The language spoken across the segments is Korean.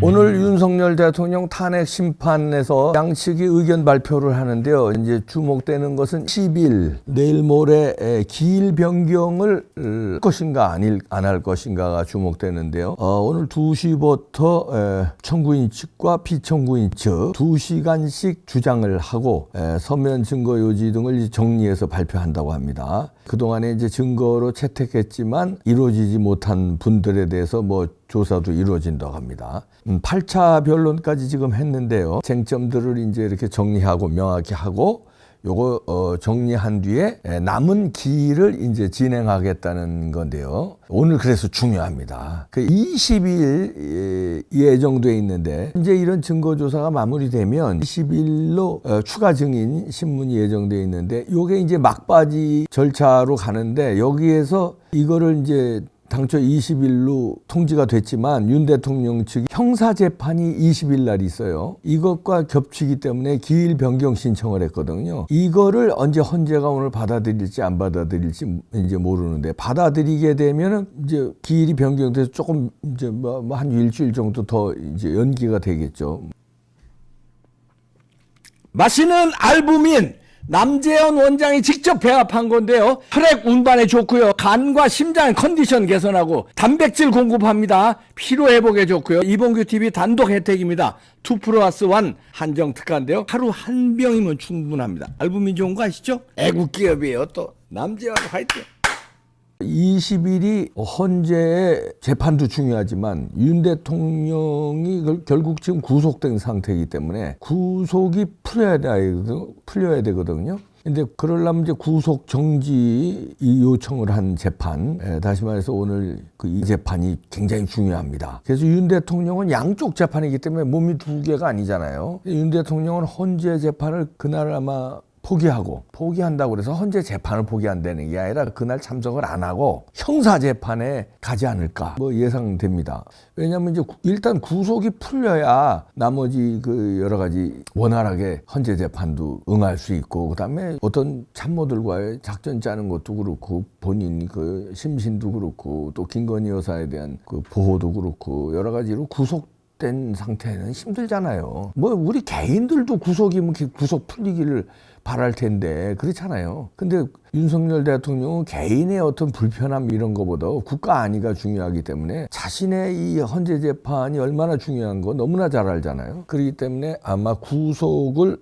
오늘 윤석열 대통령 탄핵 심판에서 양측이 의견 발표를 하는데요. 이제 주목되는 것은 10일 내일 모레 기일 변경을 할 것인가 안 할 것인가가 주목되는데요. 오늘 2시부터 청구인 측과 피청구인 측 2시간씩 주장을 하고 서면 증거 요지 등을 정리해서 발표한다고 합니다. 그동안에 이제 증거로 채택했지만 이루어지지 못한 분들에 대해서 조사도 이루어진다고 합니다. 8차 변론까지 지금 했는데요. 쟁점들을 이제 이렇게 정리하고 명확히 하고 요거 정리한 뒤에 남은 기일을 이제 진행하겠다는 건데요. 오늘 그래서 중요합니다. 20일 예정돼 있는데 이제 이런 증거 조사가 마무리되면 20일로 추가 증인 신문이 예정돼 있는데 요게 이제 막바지 절차로 가는데 여기에서 이거를 이제 당초 20일로 통지가 됐지만 윤 대통령 측이 형사재판이 20일 날 있어요. 이것과 겹치기 때문에 기일 변경 신청을 했거든요. 이거를 언제 헌재가 오늘 받아들일지 안 받아들일지 이제 모르는데 받아들이게 되면은 이제 기일이 변경돼서 조금 이제 한 일주일 정도 더 이제 연기가 되겠죠. 마시는 알부민 남재현 원장이 직접 배합한 건데요. 혈액 운반에 좋고요. 간과 심장 컨디션 개선하고 단백질 공급합니다. 피로 회복에 좋고요. 이봉규 TV 단독 혜택입니다. 2+1 한정 특가인데요. 하루 한 병이면 충분합니다. 알부민 좋은 거 아시죠? 애국 기업이에요. 또 남재현 화이팅. 20일이 헌재의 재판도 중요하지만 윤 대통령이 결국 지금 구속된 상태이기 때문에 구속이 풀려야 되거든요. 근데 그러려면 이제 구속 정지 요청을 한 재판, 다시 말해서 오늘 이 재판이 굉장히 중요합니다. 그래서 윤 대통령은 양쪽 재판이기 때문에 몸이 두 개가 아니잖아요. 윤 대통령은 헌재 재판을 그날 아마 포기한다고 그래서 헌재 재판을 포기한다는 게 아니라 그날 참석을 안 하고 형사 재판에 가지 않을까 예상됩니다. 왜냐하면 이제 일단 구속이 풀려야 나머지 여러 가지 원활하게 헌재 재판도 응할 수 있고 그다음에 어떤 참모들과의 작전 짜는 것도 그렇고 본인 심신도 그렇고 또 김건희 여사에 대한 보호도 그렇고 여러 가지로 구속된 상태는 힘들잖아요. 우리 개인들도 구속이면 구속 풀리기를 바랄 텐데 그렇잖아요. 근데 윤석열 대통령은 개인의 어떤 불편함 이런 거보다 국가 안위가 중요하기 때문에 자신의 이 헌재 재판이 얼마나 중요한 거 너무나 잘 알잖아요. 그렇기 때문에 아마 구속을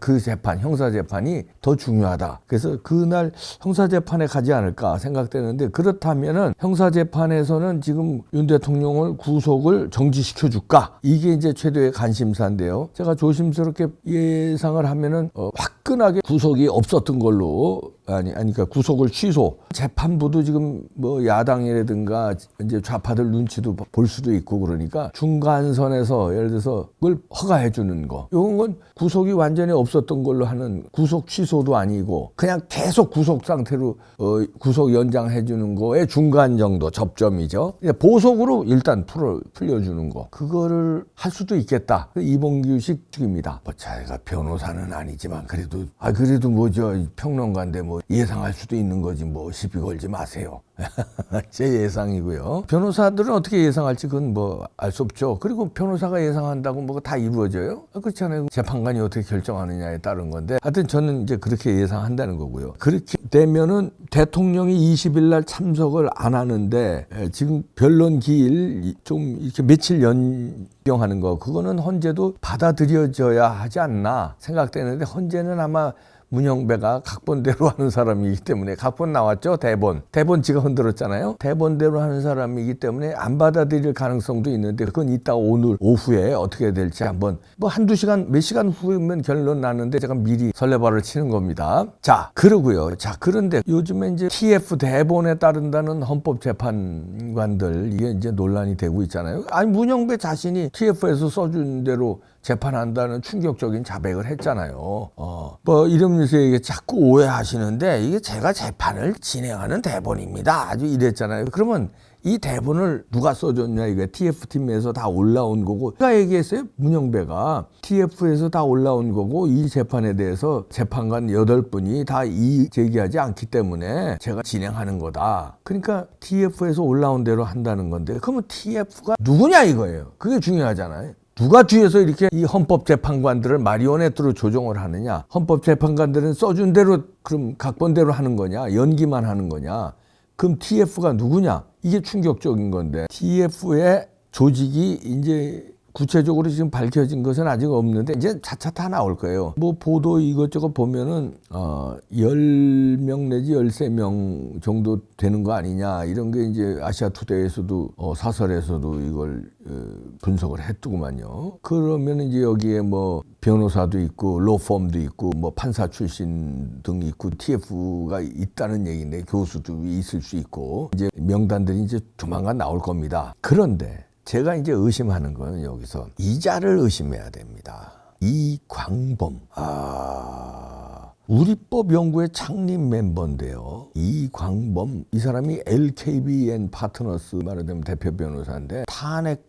그 재판, 형사 재판이 더 중요하다. 그래서 그날 형사 재판에 가지 않을까 생각되는데 그렇다면은 형사 재판에서는 지금 윤 대통령을 구속을 정지시켜 줄까? 이게 이제 최대의 관심사인데요. 제가 조심스럽게 예상을 하면은 화끈하게 구속이 없었던 걸로 그러니까 구속을 취소. 재판부도 지금 야당이라든가 이제 좌파들 눈치도 볼 수도 있고 그러니까 중간선에서 예를 들어서 그걸 허가해 주는 거. 이건 건 구속이 완전히 없었던 걸로 하는 구속 취소도 아니고 그냥 계속 구속 상태로 구속 연장해 주는 거의 중간 정도 접점이죠. 보석으로 일단 풀려주는 거. 그거를 할 수도 있겠다. 이봉규식 측입니다. 자기가 변호사는 아니지만 그래도 평론가인데 예상할 수도 있는 거지 시비 걸지 마세요. 제 예상이고요. 변호사들은 어떻게 예상할지 그건 알 수 없죠. 그리고 변호사가 예상한다고 다 이루어져요? 그렇잖아요. 재판관이 어떻게 결정하느냐에 따른 건데 하여튼 저는 이제 그렇게 예상한다는 거고요. 그렇게 되면은 대통령이 20일 날 참석을 안 하는데 지금 변론 기일 좀 이렇게 며칠 연병하는 거 그거는 헌재도 받아들여져야 하지 않나 생각되는데 헌재는 아마 문영배가 각본대로 하는 사람이기 때문에 각본 나왔죠. 대본 지가 흔들었잖아요. 대본대로 하는 사람이기 때문에 안 받아들일 가능성도 있는데 그건 이따 오늘 오후에 어떻게 될지 한번 한두 시간 몇 시간 후면 결론 나는데 제가 미리 설레발을 치는 겁니다. 그러고요. 그런데 요즘에 이제 TF 대본에 따른다는 헌법재판관들 이게 이제 논란이 되고 있잖아요. 문영배 자신이 TF에서 써준 대로 재판한다는 충격적인 자백을 했잖아요. 뭐 이러면서 이게 자꾸 오해하시는데 이게 제가 재판을 진행하는 대본입니다. 아주 이랬잖아요. 그러면 이 대본을 누가 써줬냐 이게 TF팀에서 다 올라온 거고 제가 얘기했어요. 문영배가 TF에서 다 올라온 거고 이 재판에 대해서 재판관 8분이 다 이의 제기하지 않기 때문에 제가 진행하는 거다. 그러니까 TF에서 올라온 대로 한다는 건데 그러면 TF가 누구냐 이거예요. 그게 중요하잖아요. 누가 뒤에서 이렇게 이 헌법재판관들을 마리오네트로 조종을 하느냐. 헌법재판관들은 써준 대로 그럼 각본대로 하는 거냐. 연기만 하는 거냐. 그럼 TF가 누구냐? 이게 충격적인 건데 TF의 조직이 이제 구체적으로 지금 밝혀진 것은 아직 없는데 이제 차차 다 나올 거예요. 뭐 보도 이것저것 보면은 10명 내지 13명 정도 되는 거 아니냐 이런 게 이제 아시아투데이에서도 사설에서도 이걸 분석을 했더구만요. 그러면 이제 여기에 뭐 변호사도 있고 로펌도 있고 뭐 판사 출신 등이 있고 TF가 있다는 얘기인데 교수도 있을 수 있고 이제 명단들이 이제 조만간 나올 겁니다. 그런데 제가 이제 의심하는 건 여기서 이자를 의심해야 됩니다. 이광범. 우리법연구의 창립 멤버인데요. 이광범. 이 사람이 LKBN 파트너스 말하자면 대표 변호사인데 탄핵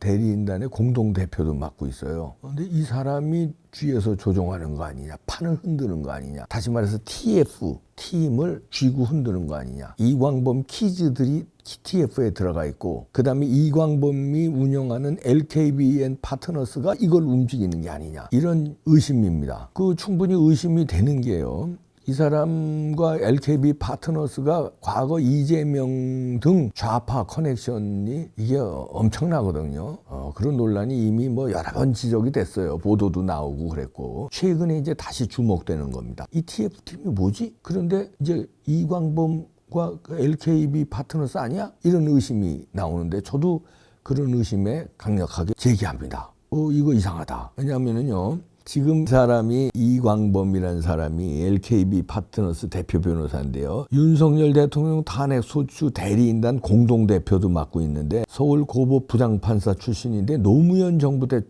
대리인단의 공동대표도 맡고 있어요. 그런데 이 사람이 뒤에서 조종하는 거 아니냐. 판을 흔드는 거 아니냐. 다시 말해서 TF, 팀을 쥐고 흔드는 거 아니냐. 이광범 키즈들이 TF에 들어가 있고 그 다음에 이광범이 운영하는 LKBN 파트너스가 이걸 움직이는 게 아니냐. 이런 의심입니다. 그 충분히 의심이 되는 게요. 이 사람과 LKB 파트너스가 과거 이재명 등 좌파 커넥션이 이게 엄청나거든요. 그런 논란이 이미 뭐 여러 번 지적이 됐어요. 보도도 나오고 그랬고 최근에 이제 다시 주목되는 겁니다. 이 TF팀이 뭐지? 그런데 이제 이광범과 LKB 파트너스 아니야? 이런 의심이 나오는데 저도 그런 의심에 강력하게 제기합니다. 이거 이상하다. 왜냐하면은요. 지금 사람이 이광범이라는 사람이 LKB 파트너스 대표 변호사인데요. 윤석열 대통령 탄핵 소추 대리인단 공동대표도 맡고 있는데 서울 고법 부장판사 출신인데 노무현 정부 때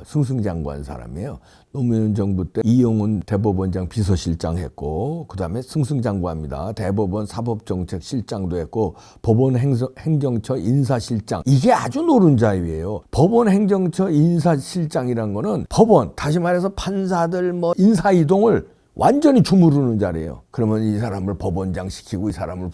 승승장구한 사람이에요. 노무현 정부 때 이용훈 대법원장 비서실장 했고 그 다음에 승승장구합니다. 대법원 사법정책실장도 했고 법원 행정처 인사실장. 이게 아주 노른자위예요. 법원 행정처 인사실장이란 거는 법원 다시 말해서 판사들 뭐 인사이동을 완전히 주무르는 자리예요. 그러면 이 사람을 법원장 시키고 이 사람을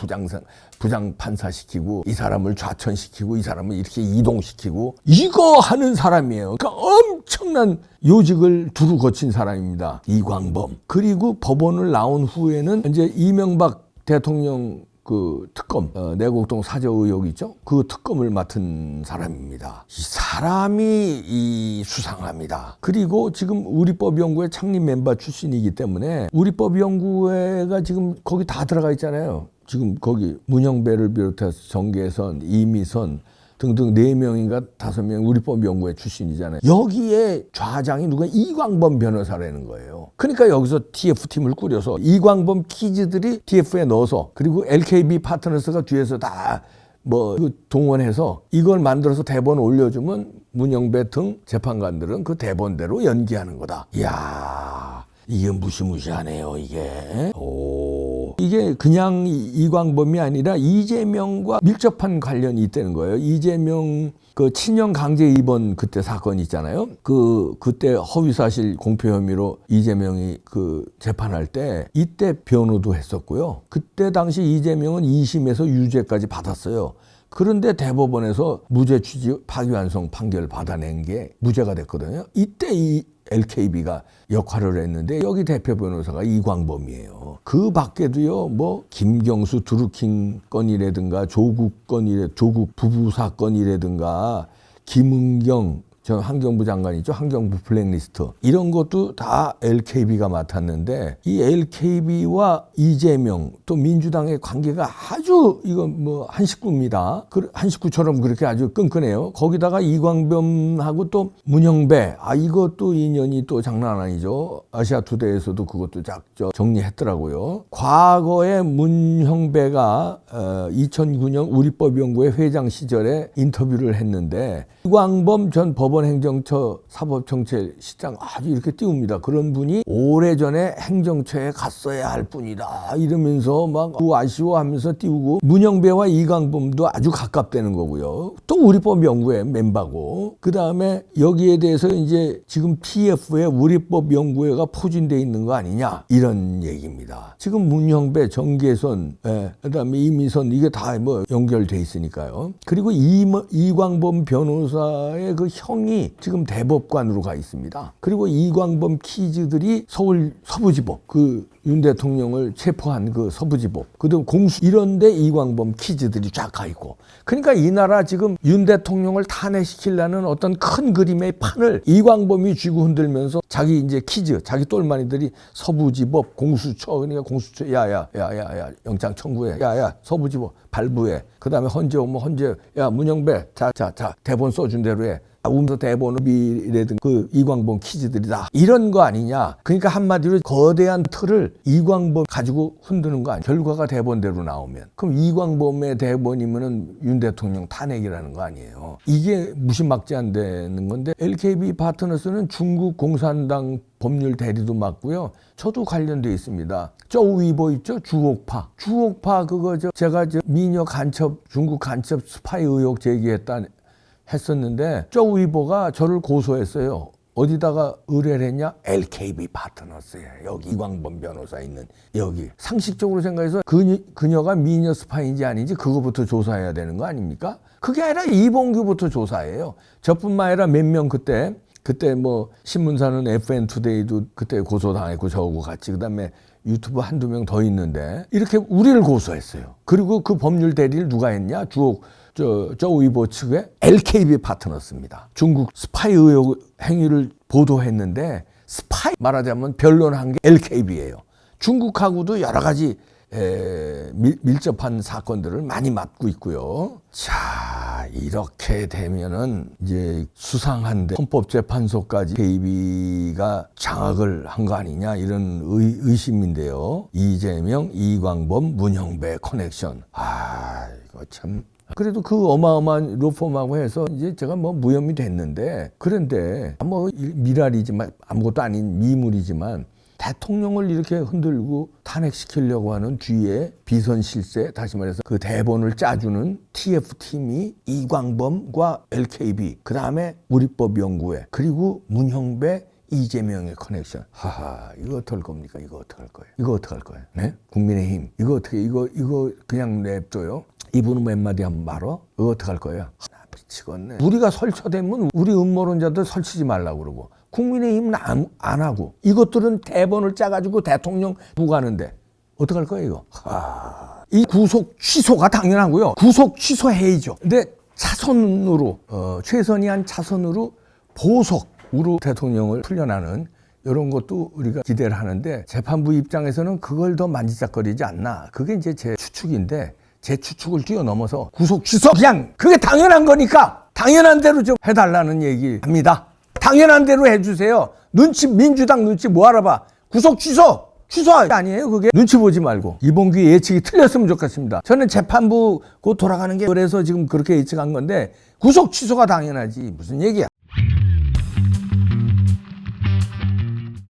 부장판사 시키고 이 사람을 좌천시키고 이 사람을 이렇게 이동시키고 이거 하는 사람이에요. 그러니까 엄청난 요직을 두루 거친 사람입니다. 이광범. 그리고 법원을 나온 후에는 이제 이명박 대통령 그 특검, 내곡동 사저 의혹 있죠? 그 특검을 맡은 사람입니다. 이 사람이 수상합니다. 그리고 지금 우리법연구회 창립 멤버 출신이기 때문에 우리법연구회가 지금 거기 다 들어가 있잖아요. 지금 거기 문영배를 비롯해서 정계선, 이미선 등등 4명인가 5명 우리법연구회 출신이잖아요. 여기에 좌장이 누가 이광범 변호사라는 거예요. 그러니까 여기서 TF팀을 꾸려서 이광범 키즈들이 TF에 넣어서 그리고 LKB 파트너스가 뒤에서 다 뭐 동원해서 이걸 만들어서 대본 올려주면 문영배 등 재판관들은 그 대본대로 연기하는 거다. 이야, 이게 무시무시하네요, 이게. 이게 그냥 이광범이 아니라 이재명과 밀접한 관련이 있다는 거예요. 이재명 그 친형 강제 입원 그때 사건 있잖아요. 그때 허위사실 공표 혐의로 이재명이 그 재판할 때 이때 변호도 했었고요. 그때 당시 이재명은 2심에서 유죄까지 받았어요. 그런데 대법원에서 무죄 취지 파기환송 판결 받아낸 게 무죄가 됐거든요. 이때 이 LKB가 역할을 했는데 여기 대표 변호사가 이광범이에요. 그 밖에도요, 뭐 김경수 드루킹 건이라든가 조국 부부 사건이라든가 김은경 전 환경부 장관이죠. 환경부 블랙리스트. 이런 것도 다 LKB가 맡았는데 이 LKB와 이재명 또 민주당의 관계가 아주 이건 뭐 한 식구입니다. 한 식구처럼 그렇게 아주 끈끈해요. 거기다가 이광범하고 또 문영배. 이것도 인연이 또 장난 아니죠. 아시아투데이에서도 그것도 정리했더라고요. 과거에 문형배가 2009년 우리법연구회 회장 시절에 인터뷰를 했는데 이광범 전 법원 법원 행정처 사법정책실장 아주 이렇게 띄웁니다. 그런 분이 오래전에 행정처에 갔어야 할 분이다 이러면서 막 아쉬워하면서 띄우고, 문영배와 이광범도 아주 가깝다는 거고요. 또 우리법연구회 멤버고, 그 다음에 여기에 대해서 이제 지금 TF에 우리법연구회가 포진돼 있는 거 아니냐 이런 얘기입니다. 지금 문영배, 정계선, 그다음에 이미선 이게 다 뭐 연결돼 있으니까요. 그리고 이광범 변호사의 그 형이 지금 대법관으로 가 있습니다. 그리고 이광범 키즈들이 서울 서부지법, 그 윤 대통령을 체포한 그 서부지법, 그다음 공수 이런데 이광범 키즈들이 쫙 가 있고, 그러니까 이 나라 지금 윤 대통령을 탄핵시키려는 어떤 큰 그림의 판을 이광범이 쥐고 흔들면서 자기 이제 키즈, 자기 똘마니들이 서부지법, 공수처, 그러니까 공수처 야야 영장 청구해, 야야 서부지법 발부해, 그다음에 헌재 오면 헌재, 야 문영배 자 대본 써준 대로 해. 우면서 대본을 미래든 그 이광범 키즈들이다 이런 거 아니냐. 그러니까 한마디로 거대한 틀을 이광범 가지고 흔드는 거 아니야. 결과가 대본대로 나오면 그럼 이광범의 대본이면은 윤 대통령 탄핵이라는 거 아니에요. 이게 무시막지 안 되는 건데, LKB 파트너스는 중국 공산당 법률 대리도 맡고요. 저도 관련돼 있습니다. 쪼위보 있죠? 주옥파 그거 제가 미녀 간첩, 중국 간첩 스파이 의혹 했었는데 쪼위보가 저를 고소했어요. 어디다가 의뢰를 했냐? LKB 파트너스에, 여기 이광범 변호사 있는 여기. 상식적으로 생각해서 그녀가 미녀 스파인지 아닌지 그거부터 조사해야 되는 거 아닙니까? 그게 아니라 이봉규부터 조사해요. 저뿐만 아니라 몇 명 그때 뭐 신문사는 FN투데이도 그때 고소당했고 저하고 같이, 그다음에 유튜브 한두 명 더 있는데 이렇게 우리를 고소했어요. 그리고 그 법률 대리를 누가 했냐? 쪼위보 측의 LKB 파트너스입니다. 중국 스파이 의혹 행위를 보도했는데, 스파이 말하자면 변론한 게 LKB예요. 중국하고도 여러 가지 밀접한 사건들을 많이 맡고 있고요. 자, 이렇게 되면은 이제 수상한데 헌법재판소까지 KB가 장악을 한 거 아니냐 이런 의심인데요. 이재명, 이광범, 문영배 커넥션. 이거 참. 그래도 그 어마어마한 로펌하고 해서 이제 제가 뭐 무혐의 됐는데, 그런데 뭐 미랄이지만 아무것도 아닌 미물이지만 대통령을 이렇게 흔들고 탄핵시키려고 하는 뒤에 비선실세, 다시 말해서 그 대본을 짜주는 TF팀이 이광범과 LKB, 그 다음에 우리법연구회, 그리고 문형배, 이재명의 커넥션. 이거 어떡할 겁니까? 이거 어떡할 거예요? 네? 국민의힘. 이거 그냥 냅둬요? 이분은 몇 마디 한번 말어? 이거 어떡할 거예요? 미치겠네. 우리가 설쳐되면 우리 음모론자들 설치지 말라고 그러고, 국민의힘은 안 하고, 이것들은 대본을 짜가지고 대통령 부가는데 어떡할 거예요 이거? 이 구속 취소가 당연하고요. 구속 취소해야죠. 근데 차선으로 최선이 차선으로 보석으로 대통령을 풀려나는 이런 것도 우리가 기대를 하는데, 재판부 입장에서는 그걸 더 만지작거리지 않나. 그게 이제 제 추측인데, 제 추측을 뛰어넘어서 구속 취소, 그냥 그게 당연한 거니까 당연한 대로 좀 해달라는 얘기합니다. 당연한 대로 해주세요. 민주당 눈치 뭐 알아봐. 구속 취소 아니에요 그게. 눈치 보지 말고 이봉규 예측이 틀렸으면 좋겠습니다. 저는 재판부 곧 돌아가는 게 그래서 지금 그렇게 예측한 건데, 구속 취소가 당연하지 무슨 얘기야.